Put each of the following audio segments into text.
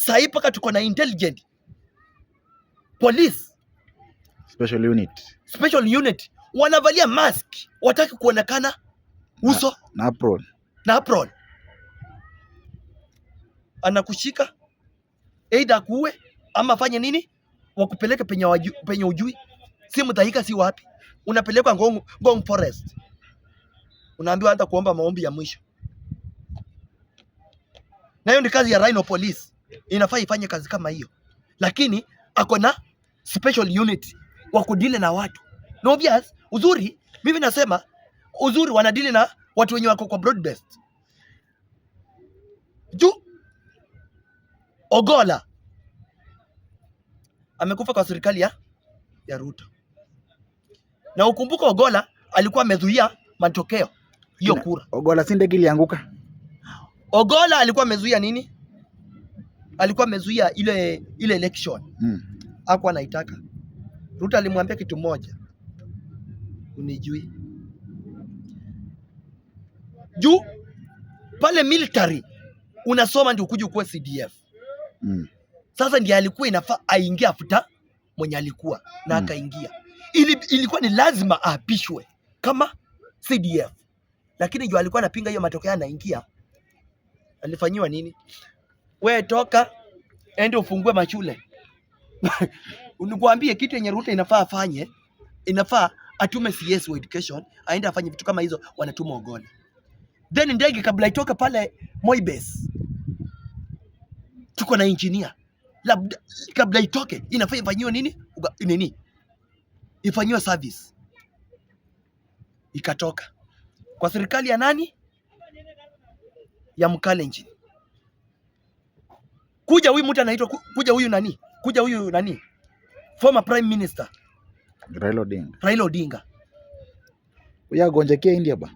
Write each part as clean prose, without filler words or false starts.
Sahi paka tuko na intelligent police special unit wanavalia mask, wataki kuonekana uso na apron. Anakushika either kuwe ama fanye nini, wakupeleke penye ujui, si Mutahika si wapi, unapelekwa Ngong Forest, unaambiwa hata kuomba maombi ya mwisho. Na hiyo ni kazi ya Rhino Police, inafaa ifanye kazi kama hiyo, lakini ako na special unit wa kudili na watu. No obvious, uzuri mimi nasema uzuri wanadili na watu wenye wako kwa broad based. Juu Ogolla amekufa kwa serikali ya Ruto. Na ukumbuka Ogolla alikuwa amezuia matokeo hiyo kura. Ogolla si ndege ilianguka. Ogolla alikuwa amezuia nini? Alikuwa amezuia ile election. Hakuwa anaitaka. Ruto alimwambia kitu moja, unijui. Juu pale military unasoma ndio ukuje kuwa CDF. Sasa ndiye alikuwa inafaa aingia afuta mwenye alikuwa na akaingia. Ilikuwa ni lazima aapishwe kama CDF. Lakini juu alikuwa anapinga hiyo matokeo anaingia. Alifanyiwa nini? Wewe toka ende ufungue mashule. Unikwambie kitu yenye Ruto inafaa afanye, inafaa atume CS wa education, aende afanye vitu kama hizo, wanatuma Ogolla. Then ndege kabla itoke pale Moi Base, tuko na engineer. Labda kabla itoke inafaa ifanywe nini? Ifanywe service. Ikatoka kwa serikali ya nani? Ya Mkalenjin. Kuja huyu mtu anaitwa kuja huyu nani? Former Prime Minister Raila Odinga. Uya gonjekea India ba.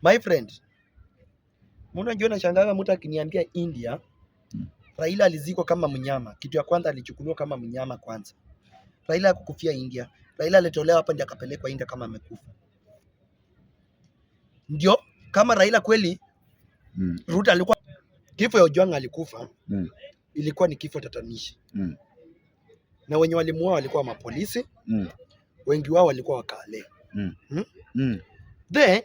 My friend, mbona jiona shangaga mtu akiniambia India? Raila alizikwa kama mnyama. Kitu ya kwanza alichukuliwa kama mnyama kwanza. Raila hakukufia India. Raila alitolewa hapa ndio akapelekwa India kama amekufa. Ndio kama Raila kweli Ruto alikuwa kifo ya Ojwang alikufa. Ilikuwa ni kifo tatanishi. Na wenye walimuua walikuwa mapolisi. Wengi wao walikuwa wakale. Then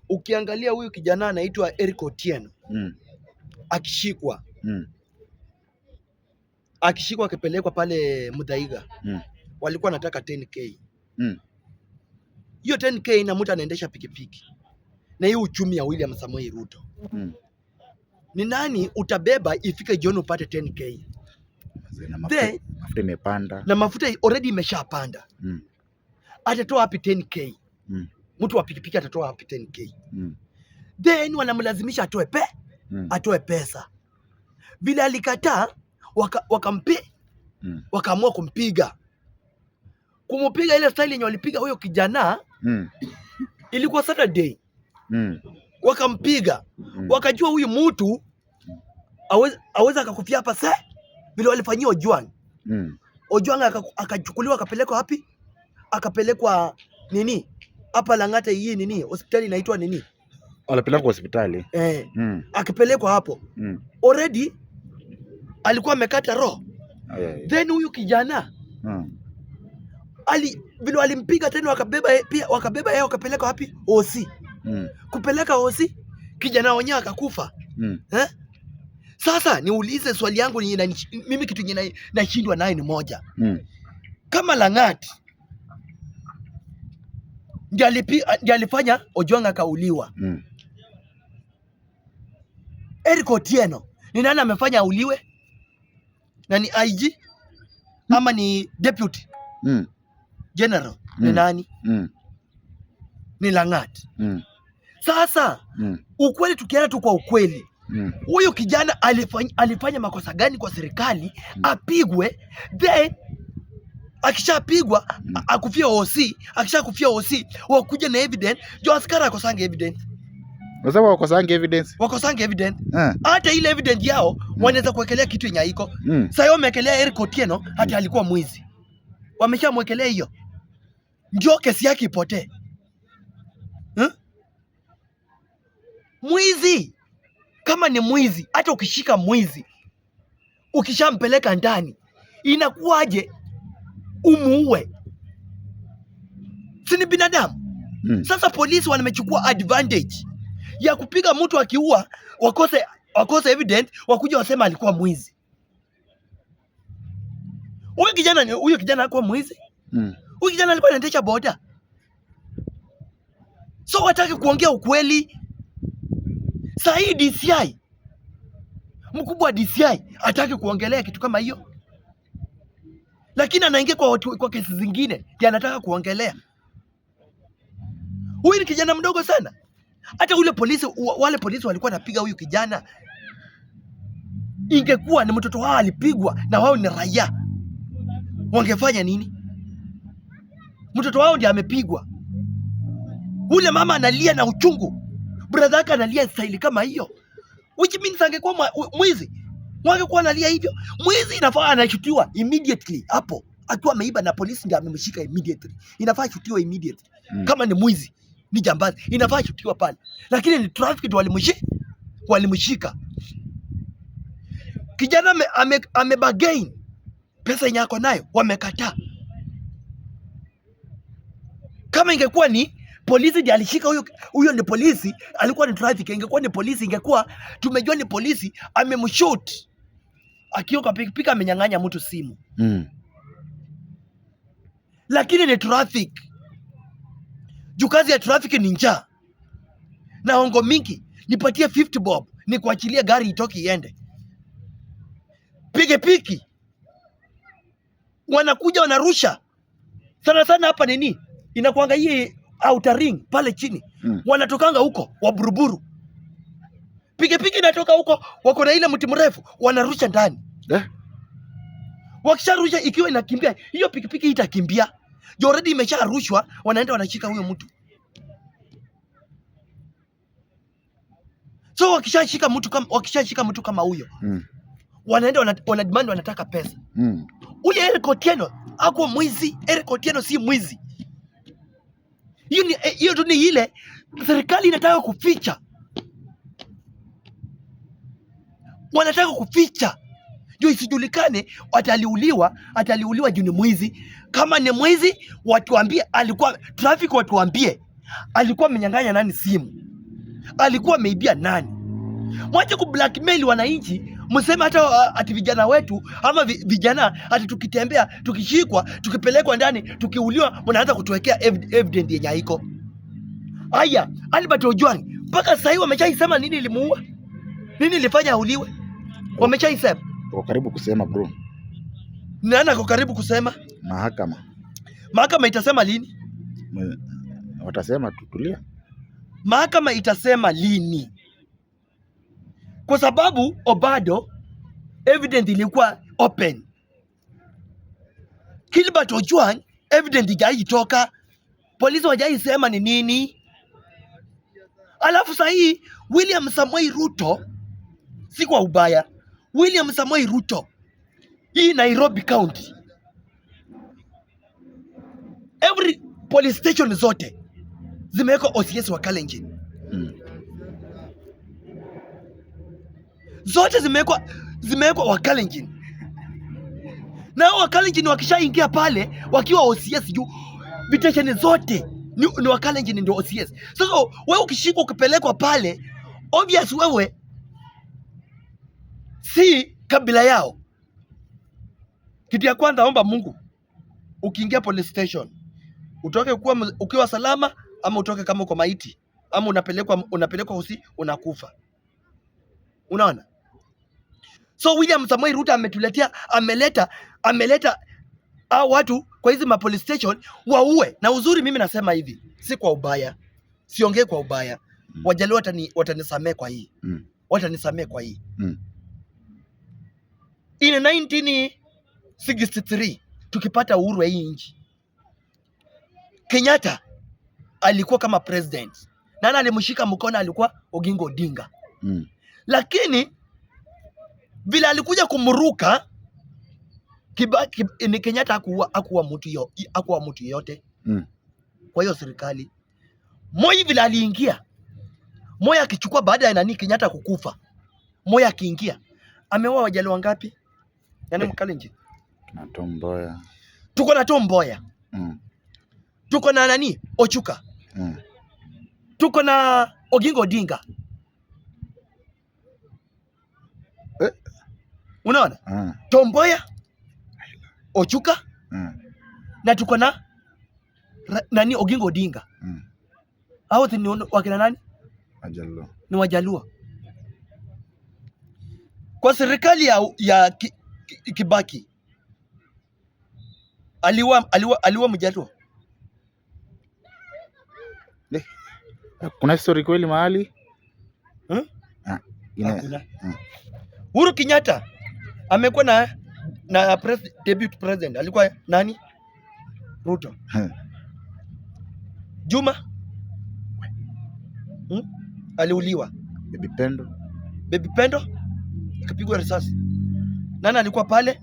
ukiangalia huyu kijana anaitwa Eric Otieno. Akishikwa akipelekwa pale Muthaiga. Walikuwa wanataka 10k. Hiyo 10k na mtu anaendesha pikipiki. Na hiyo uchumi ya William Samoei Ruto. Ni nani utabeba ifike jioni upate 10k? Mafuta imepanda. Na mafuta already imeshapanda. Atatoa wapi 10k? Mtu wa pikipiki atatoa wapi 10k? Then wanamlazimisha atoe pesa. Vile alikataa wakaamua kumpiga. Kumpiga ile style yenye walipiga huyo kijana. Ilikuwa Saturday. Wakampiga. Wakajua huyu mtu aweza akakufia hapa vile walifanyia Ojwang. Ojwang akachukuliwa akapelekwa wapi? Akapelekwa nini? Hapa Lang'ata hii nini? Hospitali inaitwa nini? Alipelekwa hospitali. Akipelekwa hapo. Already alikuwa amekata roho. Then huyu kijana vile walimpiga tena wakabeba yeye wakapeleka wapi? OC. Kupeleka OC kijana wenyewe akakufa. Sasa niulize swali yangu mimi kitu yenye nashindwa nayo ni moja. Kama Lang'at ndiye alifanya Ojwang akauliwa. Eric Otieno ni nani amefanya auliwe? Na ni IG ama ni deputy general? Ni nani? Ni Lang'at. Sasa ukweli tukienda tu kwa ukweli, huyu kijana alifanya makosa gani kwa serikali apigwe? Then akishapigwa akufia OC, akishakufia OC wakuja na evidence. Jo askari akosange evidence. Wasema wakosange evidence. Wakosange evidence. Hata ile evidence yao wanaweza kuwekelea kitu yenye haiko. Sasa yao wamekelea Eric Otieno hata alikuwa mwizi. Wameshamwekelea hiyo. Ndio kesi yake ipotee. Mwizi kama ni mwizi, hata ukishika mwizi ukishampeleka ndani inakuwaje umuue? Si ni binadamu? Sasa polisi wamechukua advantage ya kupiga mtu akiua, wakose evidence, wakuja wasema alikuwa mwizi. Huyo kijana alikuwa mwizi. Huyo kijana alikuwa anaendesha boda. So wataki kuongea ukweli. Saa hii DCI, mkubwa wa DCI hataki kuongelea kitu kama hiyo, lakini anaingia kwa kesi zingine ndiye anataka kuongelea. Huyu ni kijana mdogo sana. Hata wale polisi walikuwa napiga huyu kijana, ingekuwa ni mtoto wao alipigwa na wao ni raia, wangefanya nini? Mtoto wao ndiye amepigwa. Ule mama analia na uchungu, brother yake analia style kama hiyo, which means angekuwa mwizi wangekuwa analia hivyo. Mwizi inafaa anashutiwa immediately hapo, akiwa ameiba na polisi ndiye amemshika immediately, inafaa shutiwa immediately. Kama ni mwizi, ni jambazi, inafaa shutiwa pale, lakini ni traffic walimshika. Kijana amebagain pesa yenye ako nayo, wamekataa. Kama ingekuwa ni polisi ndiye alishika huyo ni polisi, alikuwa ni traffic. Ingekuwa ni polisi, ingekuwa tumejua ni polisi amemshoot akiwa pikipiki, amenyang'anya mtu simu. Lakini ni traffic. Juu kazi ya traffic ni njaa na hongo mingi. Nipatie 50 bob ni kuachilia gari itoki iende. Pikipiki wanakuja wanarusha sana hapa nini, inakuanga hii outer ring pale chini. Wanatokanga huko wa buruburu, pikipiki inatoka huko, wako na ile mti mrefu, wanarusha ndani. Wakisharusha ikiwa inakimbia, hiyo pikipiki itakimbia. Jo already imesharushwa, wanaenda wanashika huyo mtu. So wakishashika mtu kama huyo, wanaenda wanademand, wanataka pesa. Ule Eric Otieno hakuwa mwizi. Eric Otieno si mwizi. Hiyo tu ni ile serikali inataka kuficha. Wanataka kuficha ndio isijulikane ataliuliwa juu ni mwizi. Kama ni mwizi, watuambie alikuwa traffic, watuambie alikuwa amenyang'anya nani simu, alikuwa ameibia nani. Mwache ku blackmail wananchi, mseme hata ati vijana wetu ama vijana ati tukitembea, tukishikwa, tukipelekwa ndani, tukiuliwa, mnaanza kutuwekea evidence yenye haiko. Haya, Albert Ojwang mpaka sasa hivi wameshaisema nini ilimuua, nini ilifanya auliwe, wameshaisema. Uko karibu kusema bro. Nani ako karibu kusema? Mahakama itasema lini? Watasema tutulia. Mahakama itasema lini? Kwa sababu bado evidence ilikuwa open. Gilbert Ojwang evidence haijatoka, polisi hawajaisema ni nini. Alafu sasa hii William Samoei Ruto, si kwa ubaya, William Samoei Ruto, hii Nairobi County, every police station zote zimewekwa OCS wa Kalenjin. Zote zimewekwa wa Kalenjin. Na wa Kalenjin wakishaingia pale wakiwa OCS juu vitation zote ni wa Kalenjin ndio OCS. Sasa wewe ukishikwa ukipelekwa pale, obvious wewe si kabila yao. Kitu ya kwanza, omba Mungu ukiingia police station utoke ukiwa salama, ama utoke kama uko maiti, ama unapelekwa usi unakufa. Unaona? So William Samoei Ruto ameleta hao watu kwa hizi ma police station waue. Na uzuri, mimi nasema hivi, si kwa ubaya, siongee kwa ubaya. Wajali watanisamee kwa hii. Watanisamee kwa hii. In 1963 tukipata uhuru wa hii nchi, Kenyatta alikuwa kama president. Nani alimshika mkono? Alikuwa Oginga Odinga. Lakini vile alikuja kumruka ni Kenyatta hakuwa mtu yote. Kwa hiyo serikali Moi vile aliingia, Moi akichukua baada ya Kenyatta kukufa, Moi akiingia ameoa wajali wangapi? Yaani Mkalenjin. Na Tom Mboya. Tuko na Tom Mboya. Tuko na nani? Ochuka. Tuko na Oginga Odinga. Unaona? Tom Mboya, Ochuka, na tuko na nani? Oginga Odinga. Hao ni wakina nani? Wajaluo. Ni Wajaluo. Kwa serikali ya Kibaki aliwa Mjaluo. Kuna story kweli mahali? Hakuna. Uhuru Kenyatta amekuwa na deputy president alikuwa nani? Ruto. Juma aliuliwa. Baby Pendo akapigwa risasi. Nani alikuwa pale?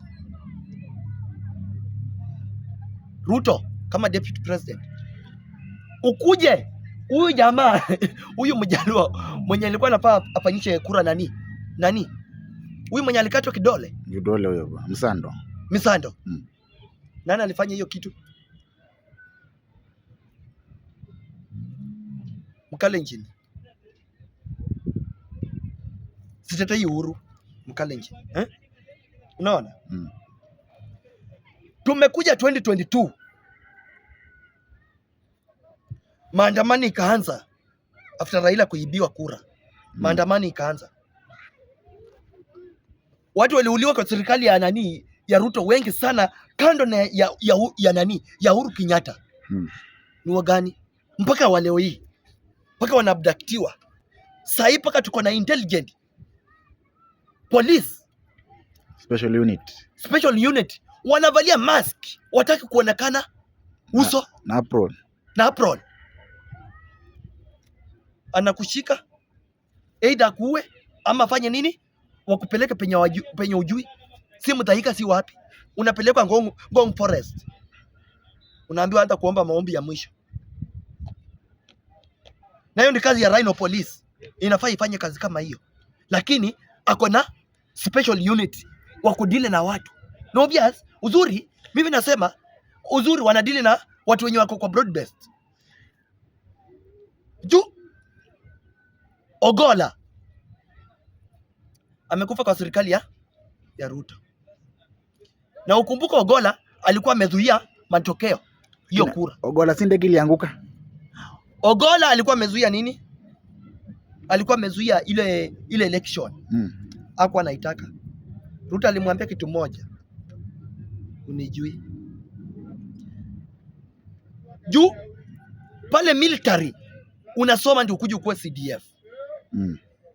Ruto kama deputy president. Ukuje huyu jamaa huyu Mjaluo mwenye alikuwa anafaa afanyishe kura nani? Huyu mwenye alikatwa kidole huyo Misando. Nani alifanya hiyo kitu? Mkalenjin. Sitetei Uhuru, Mkalenjin. Unaona? Tumekuja 2022. Maandamano ikaanza after Raila kuibiwa kura. Maandamano ikaanza. Watu waliuliwa kwa serikali ya nani? Ya Ruto wengi sana, kando na ya nani? Ya Uhuru Kenyatta. Ni wagani? Mpaka wa leo hii. Mpaka wanabdaktiwa. Sasa hii mpaka tuko na intelligent police special unit wanavalia mask, wataki kuonekana uso na apron. Anakushika either kuue ama fanye nini, wakupeleke penye ujui, si Mtaika si wapi, unapelekwa Ngong Forest, unaambiwa hata kuomba maombi ya mwisho. Na hiyo ni kazi ya Rhino Police, inafaa ifanye kazi kama hiyo, lakini ako na special unit wa kudili na watu. No obvious, uzuri mimi nasema uzuri wanadili na watu wenye wako kwa broad based. Ogolla amekufa kwa serikali ya Ruto. Na ukumbuka Ogolla alikuwa amezuia matokeo hiyo kura. Ogolla si ndege ilianguka. Ogolla alikuwa amezuia nini? Alikuwa amezuia ile election. Hakuwa anaitaka. Ruto alimwambia kitu moja. Unijui. Pale military unasoma ndio ukuje kuwa CDF.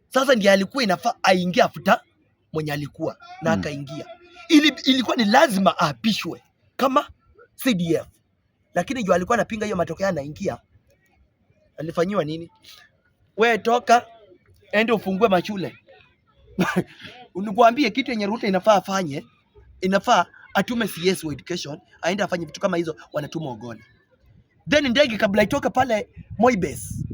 Sasa ndiye alikuwa inafaa aingie afuta mwenye alikuwa na akaingia. Ilikuwa ni lazima aapishwe kama CDF. Lakini ndio alikuwa anapinga hiyo matokeo, anaingia. Alifanyiwa nini? Wewe toka ende ufungue mashule. Unikwambie kitu yenye Ruto inafaa afanye, inafaa atume CS wa education aende afanye vitu kama hizo, wanatuma Ogolla. Then ndege kabla itoke pale Moi Base,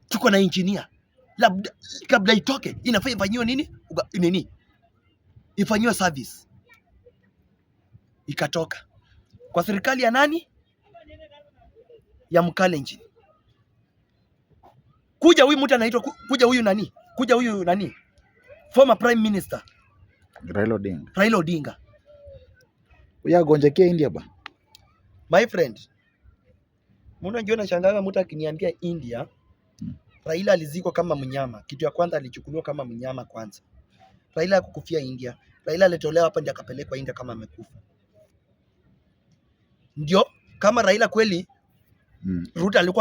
tuko na engineer. Labda kabla itoke inafaa ifanywe nini? Ifanywe service. Ikatoka kwa serikali ya nani? Ya Mkalenjin. Kuja huyu mtu anaitwa kuja huyu nani? Former Prime Minister Raila Odinga. Uya gonjekea India ba. My friend, mbona njiona shangaga mtu akiniambia India? Raila alizikwa kama mnyama. Kitu ya kwanza alichukuliwa kama mnyama kwanza. Raila hakukufia India. Raila alitolewa hapa ndio akapelekwa India kama amekufa. Ndio kama Raila kweli Ruto alikuwa